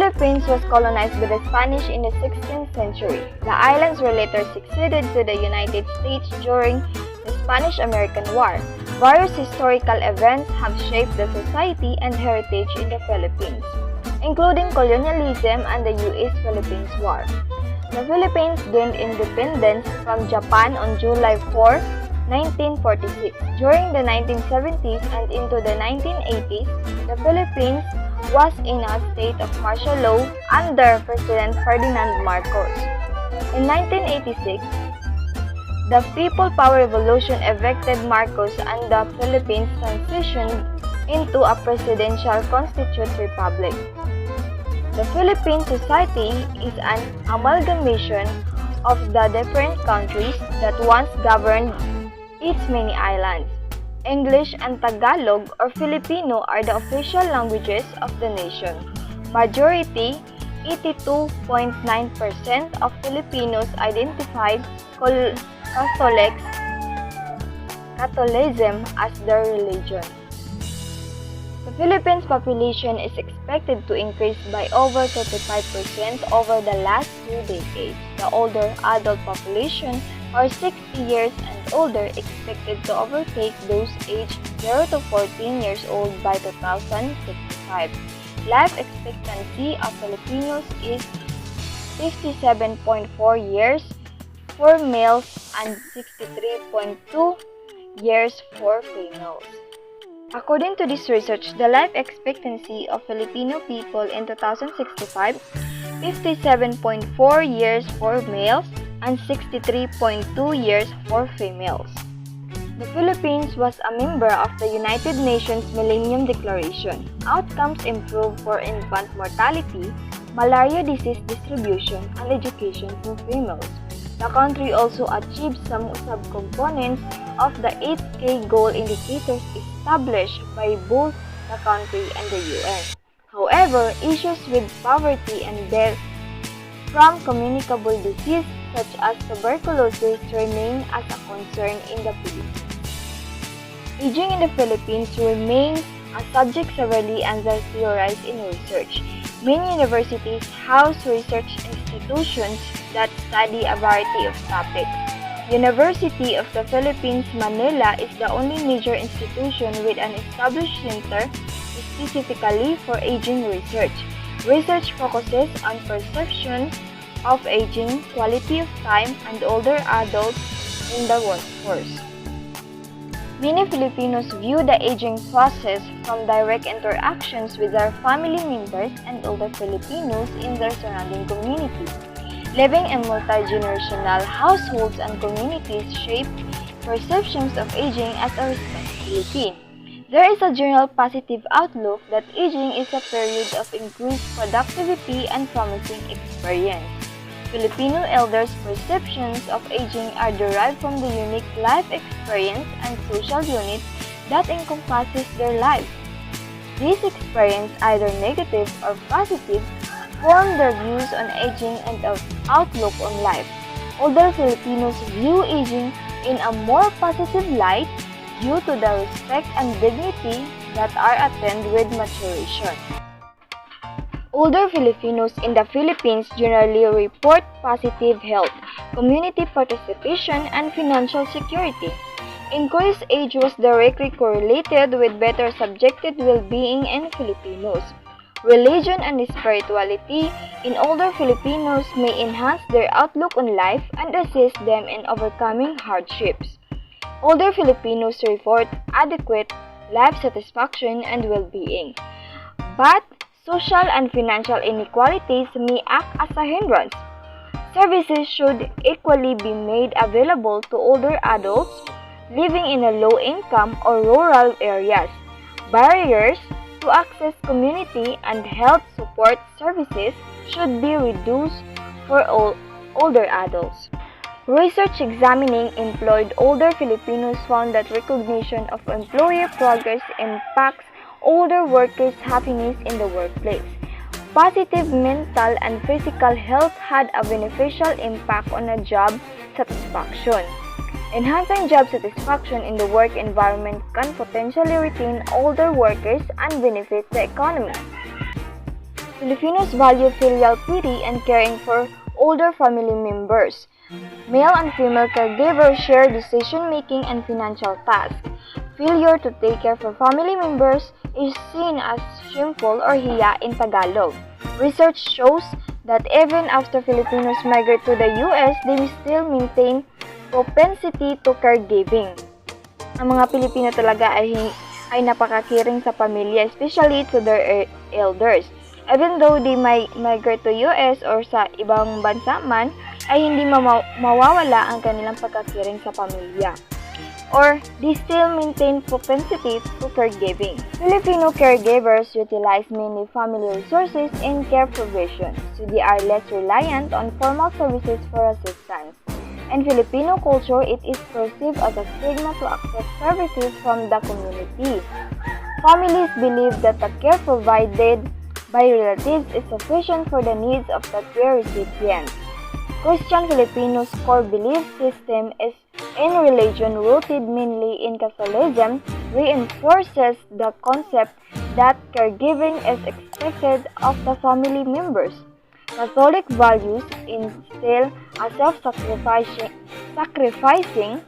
Philippines was colonized by the Spanish in the 16th century. The islands were later succeeded to the United States during the Spanish-American War. Various historical events have shaped the society and heritage in the Philippines, including colonialism and the U.S.-Philippines War. The Philippines gained independence from Japan on July 4, 1946. During the 1970s and into the 1980s, the Philippines was in a state of martial law under President Ferdinand Marcos. In 1986, the People Power Revolution elected Marcos and the Philippines transitioned into a presidential constituted republic. The Philippine society is an amalgamation of the different countries that once governed its many islands. English and Tagalog or Filipino are the official languages of the nation. Majority, 82.9% of Filipinos identified Catholicism as their religion. The Philippines population is expected to increase by over 35% over the last 2 decades. The older adult population, or 60 years and older, expected to overtake those aged 0 to 14 years old by 2065. Life expectancy of Filipinos is 57.4 years for males and 63.2 years for females. According to this research, the life expectancy of Filipino people in 2065, 57.4 years for males and 63.2 years for females. The Philippines was a member of the United Nations Millennium Declaration. Outcomes improved for infant mortality, malaria disease distribution, and education for females. The country also achieved some subcomponents of the 8K goal indicators established by both the country and the UN. However, issues with poverty and death from communicable disease such as tuberculosis remain as a concern in the Philippines. Aging in the Philippines remains a subject severely under-theorized in research. Many universities house research institutions that study a variety of topics. University of the Philippines, Manila is the only major institution with an established center specifically for aging research. Research focuses on perception of aging, quality of time, and older adults in the workforce. Many Filipinos view the aging process from direct interactions with their family members and older Filipinos in their surrounding community. Living in multi-generational households and communities shape perceptions of aging as a responsibility. There is a general positive outlook that aging is a period of increased productivity and promising experience. Filipino elders' perceptions of aging are derived from the unique life experience and social unit that encompasses their lives. These experiences, either negative or positive, form their views on aging and outlook on life. Older Filipinos view aging in a more positive light due to the respect and dignity that are attained with maturation. Older Filipinos in the Philippines generally report positive health, community participation, and financial security. Increased age was directly correlated with better subjective well-being in Filipinos. Religion and spirituality in older Filipinos may enhance their outlook on life and assist them in overcoming hardships. Older Filipinos report adequate life satisfaction and well-being, but social and financial inequalities may act as a hindrance. Services should equally be made available to older adults living in a low-income or rural areas. Barriers to access community and health support services should be reduced for older adults. Research examining employed older Filipinos found that recognition of employer progress impacts older workers' happiness in the workplace. Positive mental and physical health had a beneficial impact on a job satisfaction. Enhancing job satisfaction in the work environment can potentially retain older workers and benefit the economy. Filipinos value filial piety and caring for older family members. Male and female caregivers share decision-making and financial tasks. Failure to take care for family members is seen as shameful or hiya in Tagalog. Research shows that even after Filipinos migrate to the US, they still maintain propensity to caregiving. Ang mga Pilipino talaga ay napakakiring sa pamilya, especially to their elders. Even though they migrate to US or sa ibang bansa man, ay hindi mawawala ang kanilang pagkakiring sa pamilya. Or they still maintain propensity to caregiving. Filipino caregivers utilize many family resources in care provision, so they are less reliant on formal services for assistance. In Filipino culture, it is perceived as a stigma to accept services from the community. Families believe that the care provided by relatives is sufficient for the needs of the care recipient. Christian Filipinos' core belief system is in religion rooted mainly in Catholicism reinforces the concept that caregiving is expected of the family members. Catholic values instill a self-sacrificing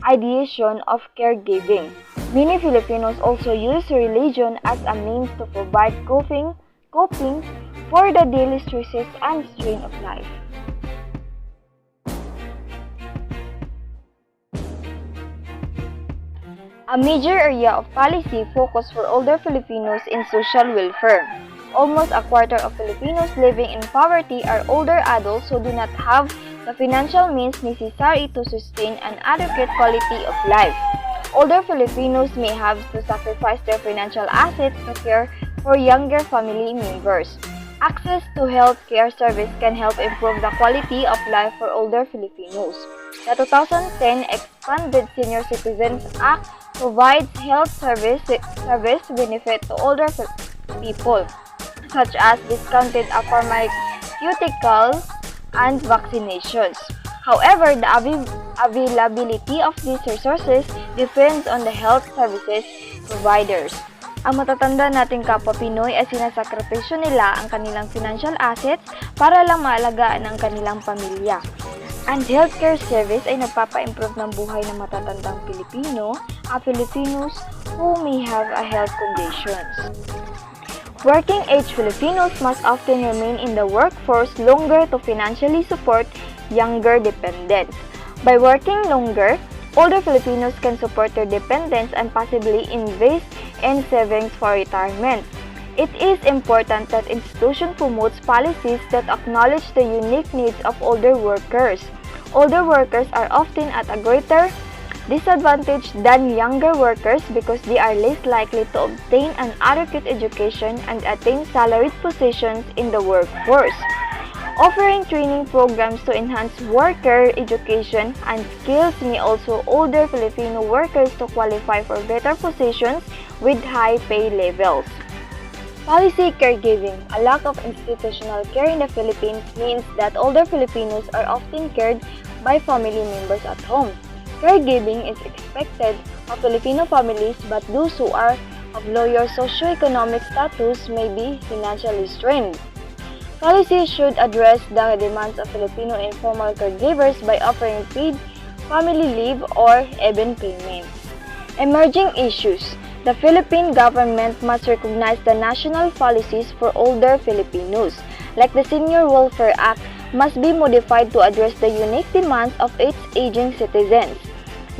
ideation of caregiving. Many Filipinos also use religion as a means to provide coping for the daily stresses and strain of life. A major area of policy focus for older Filipinos in social welfare. Almost a quarter of Filipinos living in poverty are older adults who do not have the financial means necessary to sustain an adequate quality of life. Older Filipinos may have to sacrifice their financial assets to care for younger family members. Access to health care service can help improve the quality of life for older Filipinos. The 2010 Expanded Senior Citizens Act provides health service benefit to older people, such as discounted pharmaceuticals and vaccinations. However, the availability of these resources depends on the health services providers. Ang matatanda nating kapwa Pinoy ay sinasakripisyo nila ang kanilang financial assets para lang maalagaan ang kanilang pamilya. Ang healthcare service ay nagpapa-improve ng buhay ng matatandang Pilipino, Filipinos who may have a health conditions. Working-age Filipinos must often remain in the workforce longer to financially support younger dependents. By working longer, older Filipinos can support their dependents and possibly invest in savings for retirement. It is important that institution promotes policies that acknowledge the unique needs of older workers. Older workers are often at a greater disadvantage than younger workers because they are less likely to obtain an adequate education and attain salaried positions in the workforce. Offering training programs to enhance worker education and skills may also older Filipino workers to qualify for better positions with high pay levels. Policy caregiving. A lack of institutional care in the Philippines means that older Filipinos are often cared by family members at home. Caregiving is expected of Filipino families, but those who are of lower socioeconomic status may be financially strained. Policy should address the demands of Filipino informal caregivers by offering paid family leave or even payments. Emerging issues. The Philippine government must recognize the national policies for older Filipinos, like the Senior Welfare Act, must be modified to address the unique demands of its aging citizens.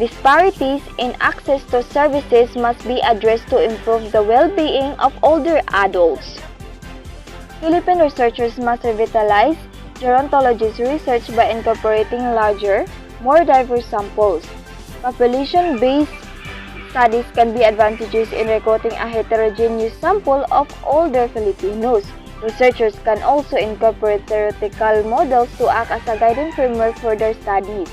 Disparities in access to services must be addressed to improve the well-being of older adults. Philippine researchers must revitalize gerontology's research by incorporating larger, more diverse samples. Population-based studies can be advantageous in recruiting a heterogeneous sample of older Filipinos. Researchers can also incorporate theoretical models to act as a guiding framework for their studies.